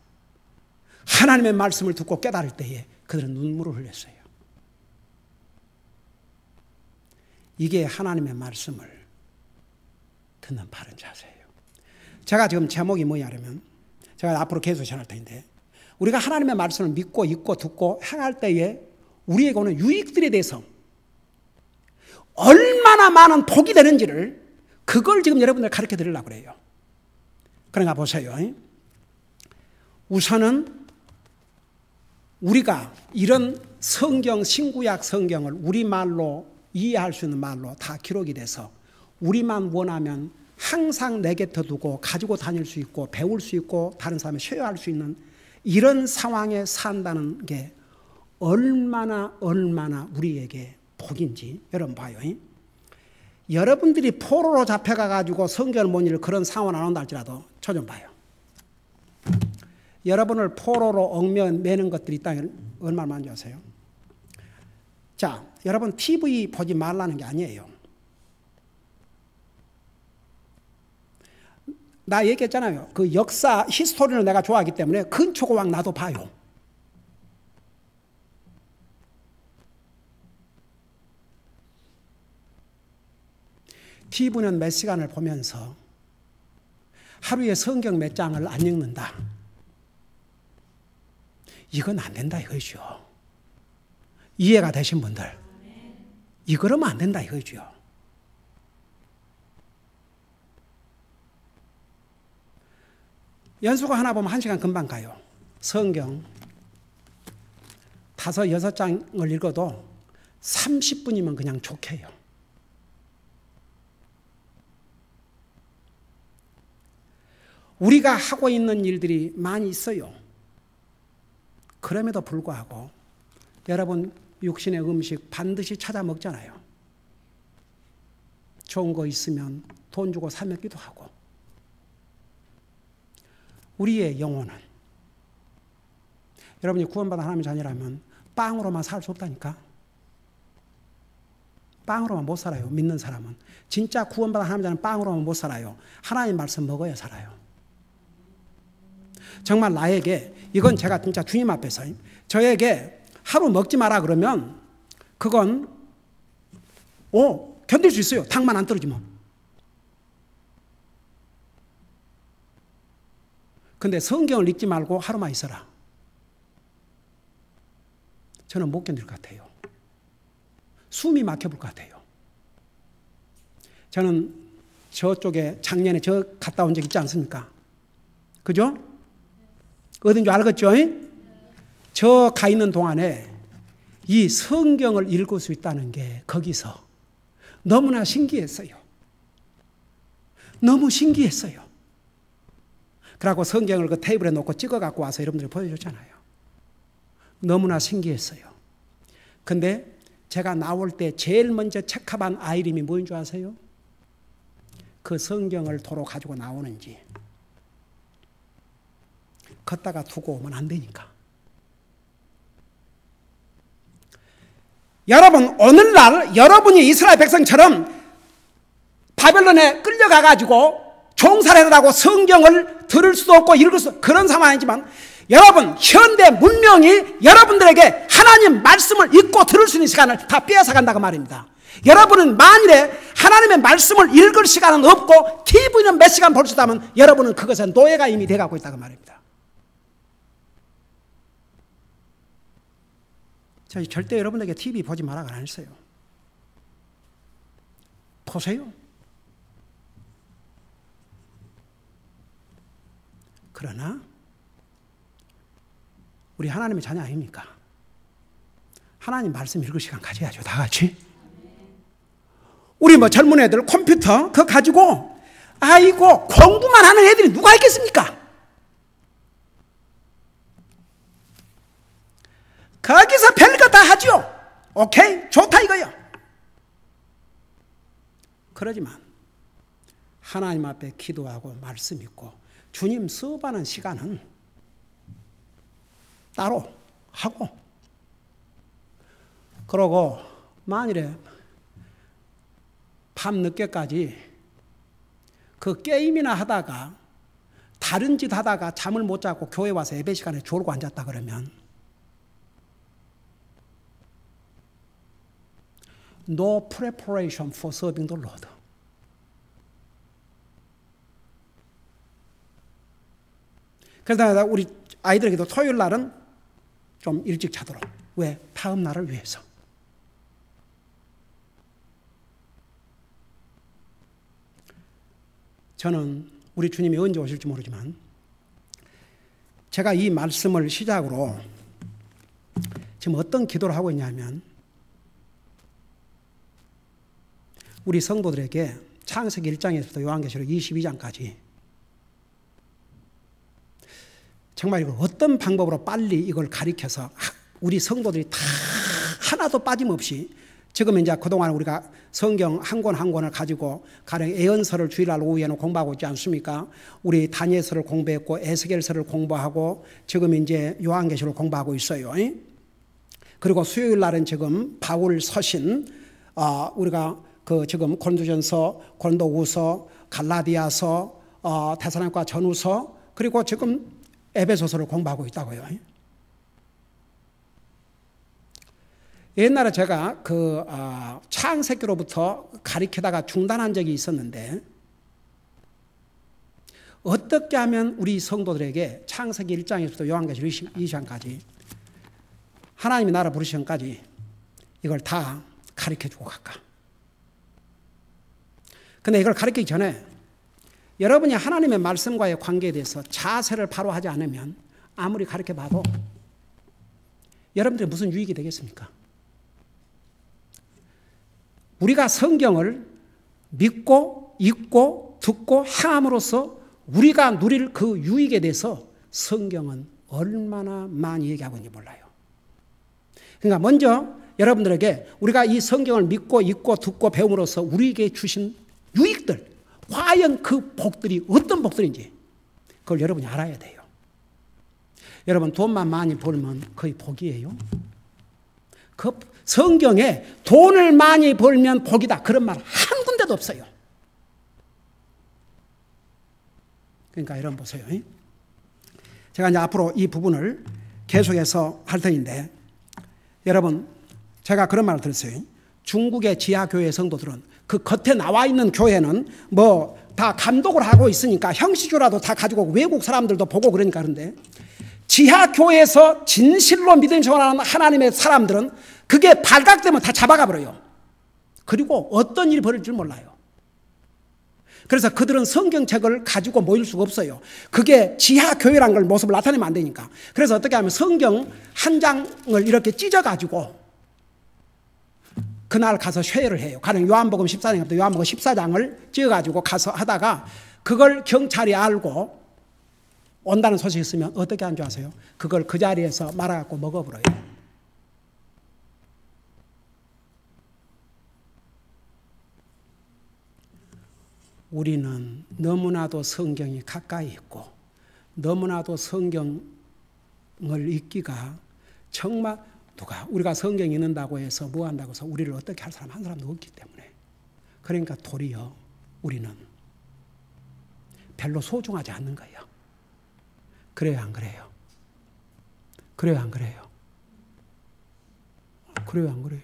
하나님의 말씀을 듣고 깨달을 때에 그들은 눈물을 흘렸어요. 이게 하나님의 말씀을 듣는 바른 자세예요. 제가 지금 제목이 뭐냐면, 제가 앞으로 계속 전할 텐데, 우리가 하나님의 말씀을 믿고 읽고 듣고 행할 때에 우리에게 오는 유익들에 대해서 얼마나 많은 복이 되는지를, 그걸 지금 여러분들 가르쳐 드리려고 그래요. 그러니까 보세요. 우선은 우리가 이런 성경, 신구약 성경을 우리말로 이해할 수 있는 말로 다 기록이 돼서 우리만 원하면 항상 내 곁에 두고 가지고 다닐 수 있고 배울 수 있고 다른 사람이 쉐어할 수 있는 이런 상황에 산다는 게 얼마나 우리에게 복인지 여러분 봐요. 여러분들이 포로로 잡혀가가지고 성경을 못 읽을 그런 상황 안 온다 할지라도 저 좀 봐요. 여러분을 포로로 얽매 매는 것들이 있다면 얼마나 많은지 아세요? 자, 여러분 TV 보지 말라는 게 아니에요. 나 얘기했잖아요. 그 역사, 히스토리를 내가 좋아하기 때문에 근초고왕 나도 봐요. TV는 몇 시간을 보면서 하루에 성경 몇 장을 안 읽는다. 이건 안 된다 이거죠. 이해가 되신 분들, 이거라면 안 된다 이거죠. 연수가 하나 보면 1시간 금방 가요. 성경 5, 6장을 읽어도 30분이면 그냥 좋게요. 우리가 하고 있는 일들이 많이 있어요. 그럼에도 불구하고 여러분 육신의 음식 반드시 찾아 먹잖아요. 좋은 거 있으면 돈 주고 사 먹기도 하고. 우리의 영혼은, 여러분이 구원받은 하나님의 자녀라면 빵으로만 살 수 없다니까. 빵으로만 못 살아요. 믿는 사람은. 진짜 구원받은 하나님의 자녀는 빵으로만 못 살아요. 하나님 말씀 먹어야 살아요. 정말 나에게, 이건 제가 진짜 주님 앞에서 저에게 하루 먹지 마라 그러면 그건 견딜 수 있어요. 당만 안 떨어지면. 근데 성경을 읽지 말고 하루만 있어라. 저는 못 견딜 것 같아요. 숨이 막혀볼 것 같아요. 저는 저쪽에 작년에 저 갔다 온 적 있지 않습니까? 그죠? 어딘 줄 알겠죠? 저 가 있는 동안에 이 성경을 읽을 수 있다는 게 거기서 너무나 신기했어요. 너무 신기했어요. 그러고 성경을 그 테이블에 놓고 찍어 갖고 와서 여러분들이 보여줬잖아요. 너무나 신기했어요. 근데 제가 나올 때 제일 먼저 체크한 아이림이 뭐인 줄 아세요? 그 성경을 도로 가지고 나오는지 걷다가 두고 오면 안 되니까. 여러분, 오늘날 여러분이 이스라엘 백성처럼 바벨론에 끌려가가지고 종살이라고 성경을 들을 수도 없고 읽을 수도 없고 그런 상황이 아니지만, 여러분, 현대 문명이 여러분들에게 하나님 말씀을 읽고 들을 수 있는 시간을 다 빼앗아간다고 말입니다. 여러분은 만일에 하나님의 말씀을 읽을 시간은 없고 TV는 몇 시간 볼 수 있다면 여러분은 그것에 노예가 이미 돼가고 있다고 말입니다. 저 절대 여러분에게 TV 보지 말라고 안 했어요. 보세요. 그러나 우리 하나님의 자녀 아닙니까? 하나님 말씀 읽을 시간 가져야죠, 다 같이. 우리 뭐 젊은 애들 컴퓨터 그거 가지고 아이고 공부만 하는 애들이 누가 있겠습니까? 거기서 별거 다 하죠. 오케이? 좋다 이거요. 그러지만 하나님 앞에 기도하고 말씀 읽고 주님 수업하는 시간은 따로 하고, 그러고 만일에 밤늦게까지 그 게임이나 하다가 다른 짓 하다가 잠을 못 자고 교회 와서 예배 시간에 졸고 앉았다 그러면 No preparation for serving the Lord. 그래서 우리 아이들에게도 토요일 날은 좀 일찍 자도록. 왜? 다음 날을 위해서. 저는 우리 주님이 언제 오실지 모르지만 제가 이 말씀을 시작으로 지금 어떤 기도를 하고 있냐면, 우리 성도들에게 창세기 1장에서부터 요한계시록 22장까지 정말 이걸 어떤 방법으로 빨리 이걸 가리켜서 우리 성도들이 다 하나도 빠짐없이, 지금 이제 그동안 우리가 성경 한 권 한 권을 가지고 가령 예언서를 주일날 오후에는 공부하고 있지 않습니까? 우리 다니엘서를 공부했고 에스겔서를 공부하고 지금 이제 요한계시록을 공부하고 있어요. 그리고 수요일 날은 지금 바울 서신, 우리가 그 지금 고린도전서, 고린도후서, 갈라디아서, 데살로니가 전후서, 그리고 지금 에베소서를 공부하고 있다고요. 옛날에 제가 그 창세기로부터 가리키다가 중단한 적이 있었는데, 어떻게 하면 우리 성도들에게 창세기 1장에서부터 요한계시록 22장까지 하나님이 나라 부르시전까지 이걸 다 가르쳐주고 갈까? 근데 이걸 가르치기 전에 여러분이 하나님의 말씀과의 관계에 대해서 자세를 바로 하지 않으면 아무리 가르쳐봐도 여러분들이 무슨 유익이 되겠습니까? 우리가 성경을 믿고 읽고 듣고 행함으로써 우리가 누릴 그 유익에 대해서 성경은 얼마나 많이 얘기하고 있는지 몰라요. 그러니까 먼저 여러분들에게 우리가 이 성경을 믿고 읽고 듣고 배움으로써 우리에게 주신 유익들, 과연 그 복들이 어떤 복들인지 그걸 여러분이 알아야 돼요. 여러분, 돈만 많이 벌면 거의 복이에요. 그 성경에 돈을 많이 벌면 복이다, 그런 말 한 군데도 없어요. 그러니까 여러분 보세요. 제가 이제 앞으로 이 부분을 계속해서 할 터인데, 여러분, 제가 그런 말을 들었어요. 중국의 지하교회 성도들은 그 겉에 나와 있는 교회는 뭐 다 감독을 하고 있으니까 형식주라도 다 가지고 외국 사람들도 보고 그러니까, 그런데 지하교회에서 진실로 믿음 생활하는 하나님의 사람들은 그게 발각되면 다 잡아가 버려요. 그리고 어떤 일이 벌어질 줄 몰라요. 그래서 그들은 성경책을 가지고 모일 수가 없어요. 그게 지하교회라는 걸 모습을 나타내면 안 되니까. 그래서 어떻게 하면 성경 한 장을 이렇게 찢어가지고 그날 가서 쉐어를 해요. 가령 요한복음 14장부터 요한복음 14장을 찍어가지고 가서 하다가 그걸 경찰이 알고 온다는 소식이 있으면 어떻게 하는 줄 아세요? 그걸 그 자리에서 말아갖고 먹어버려요. 우리는 너무나도 성경이 가까이 있고 너무나도 성경을 읽기가 정말 우리가 성경 읽는다고 해서 뭐 한다고 해서 우리를 어떻게 할 사람 한 사람도 없기 때문에 그러니까 도리어 우리는 별로 소중하지 않는 거예요. 그래요, 안 그래요? 그래요, 안 그래요? 그래요, 안 그래요?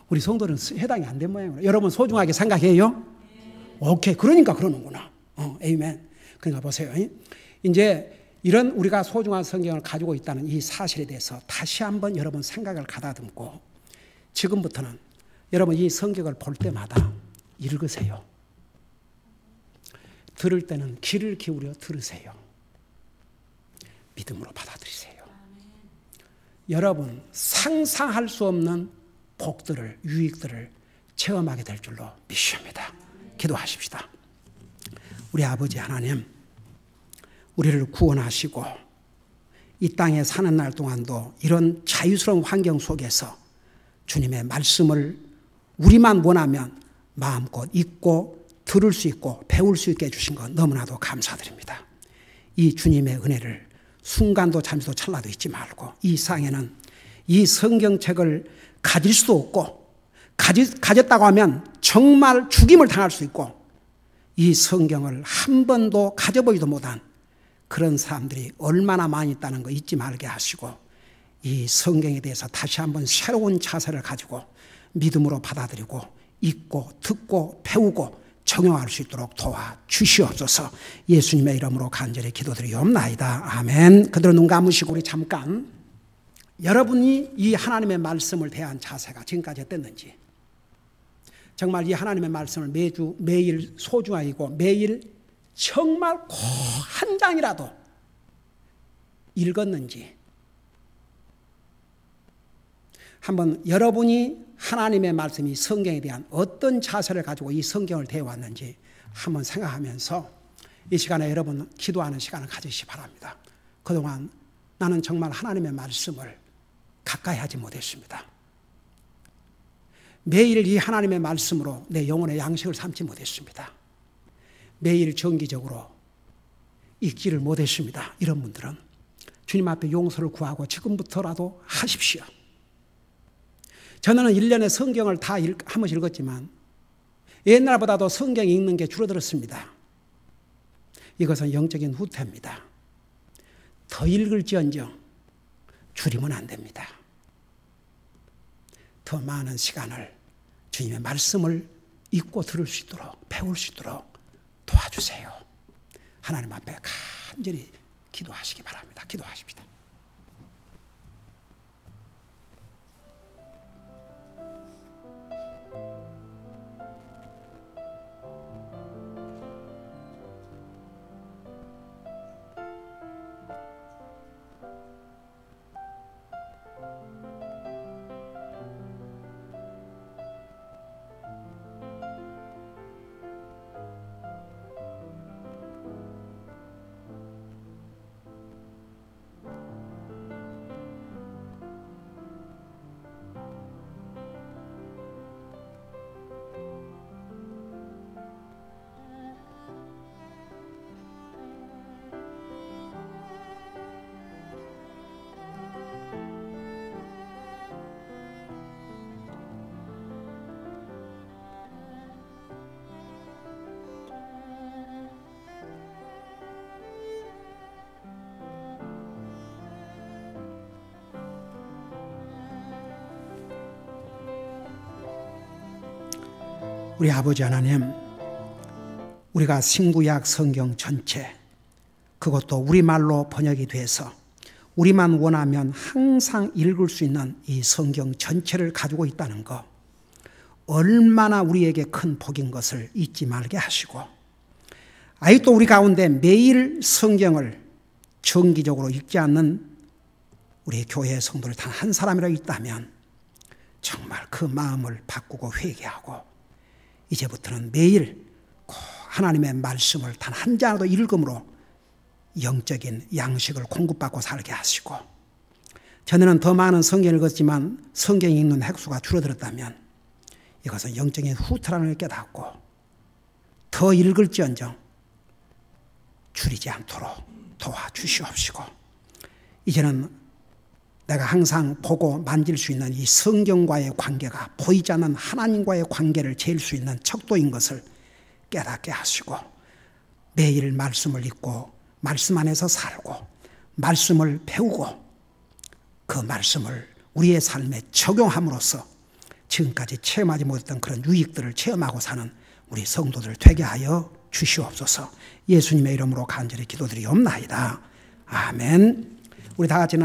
우리 성도는 해당이 안 된 모양이에요. 여러분 소중하게 생각해요? 오케이, 그러니까 그러는구나. 에이멘. 그러니까 보세요. 이제 이런 우리가 소중한 성경을 가지고 있다는 이 사실에 대해서 다시 한번 여러분 생각을 가다듬고 지금부터는 여러분 이 성경을 볼 때마다 읽으세요. 들을 때는 귀를 기울여 들으세요. 믿음으로 받아들이세요. 여러분 상상할 수 없는 복들을, 유익들을 체험하게 될 줄로 믿습니다. 기도하십시다. 우리 아버지 하나님, 우리를 구원하시고 이 땅에 사는 날 동안도 이런 자유스러운 환경 속에서 주님의 말씀을 우리만 원하면 마음껏 읽고 들을 수 있고 배울 수 있게 해주신 것 너무나도 감사드립니다. 이 주님의 은혜를 순간도 잠시도 찰나도 잊지 말고 이 세상에는 이 성경책을 가질 수도 없고 가졌다고 하면 정말 죽임을 당할 수 있고 이 성경을 한 번도 가져보지도 못한 그런 사람들이 얼마나 많이 있다는 거 잊지 말게 하시고 이 성경에 대해서 다시 한번 새로운 자세를 가지고 믿음으로 받아들이고 읽고 듣고 배우고 적용할 수 있도록 도와주시옵소서. 예수님의 이름으로 간절히 기도드리옵나이다. 아멘. 그대로 눈 감으시고 우리 잠깐 여러분이 이 하나님의 말씀을 대한 자세가 지금까지 어땠는지 정말 이 하나님의 말씀을 매일 소중하고 매일 정말 꼭 한 장이라도 읽었는지 한번 여러분이 하나님의 말씀이 성경에 대한 어떤 자세를 가지고 이 성경을 대해왔는지 한번 생각하면서 이 시간에 여러분 기도하는 시간을 가지시 바랍니다. 그동안 나는 정말 하나님의 말씀을 가까이 하지 못했습니다. 매일 이 하나님의 말씀으로 내 영혼의 양식을 삼지 못했습니다. 매일 정기적으로 읽지를 못했습니다. 이런 분들은 주님 앞에 용서를 구하고 지금부터라도 하십시오. 저는 1년에 성경을 다 한 번씩 읽었지만 옛날보다도 성경 읽는 게 줄어들었습니다. 이것은 영적인 후퇴입니다. 더 읽을지언정 줄이면 안 됩니다. 더 많은 시간을 주님의 말씀을 읽고 들을 수 있도록 배울 수 있도록 도와주세요. 하나님 앞에 간절히 기도하시기 바랍니다. 기도하십시다. 우리 아버지 하나님, 우리가 신구약 성경 전체 그것도 우리말로 번역이 돼서 우리만 원하면 항상 읽을 수 있는 이 성경 전체를 가지고 있다는 것 얼마나 우리에게 큰 복인 것을 잊지 말게 하시고 아직도 우리 가운데 매일 성경을 정기적으로 읽지 않는 우리 교회의 성도를 단 한 사람이라도 있다면 정말 그 마음을 바꾸고 회개하고 이제부터는 매일 하나님의 말씀을 단 한 장도 읽음으로 영적인 양식을 공급받고 살게 하시고 전에는 더 많은 성경을 읽었지만 성경 읽는 횟수가 줄어들었다면 이것은 영적인 후퇴라는 걸 깨닫고 더 읽을지언정 줄이지 않도록 도와주시옵시고, 이제는 내가 항상 보고 만질 수 있는 이 성경과의 관계가 보이지 않는 하나님과의 관계를 재일 수 있는 척도인 것을 깨닫게 하시고, 매일 말씀을 읽고 말씀 안에서 살고 말씀을 배우고 그 말씀을 우리의 삶에 적용함으로써 지금까지 체험하지 못했던 그런 유익들을 체험하고 사는 우리 성도들 되게 하여 주시옵소서. 예수님의 이름으로 간절히 기도드리옵나이다. 아멘. 우리 다 같이